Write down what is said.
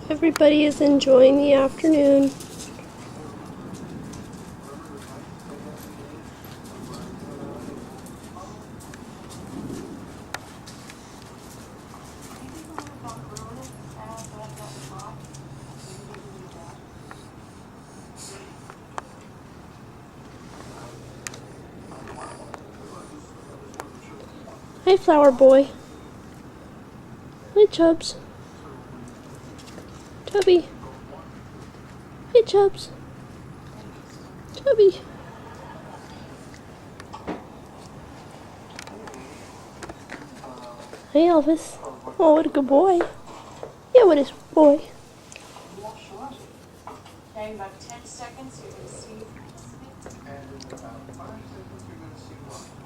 Everybody is enjoying the afternoon. Hey, Flower Boy. Hey, Chubs. Chubby. Hey, Chubs. Chubby. Hey, Elvis. Oh, what a good boy. Yeah, what is boy? Okay, in about 10 seconds, you're going to see. And in about 5 seconds, you're going to see what?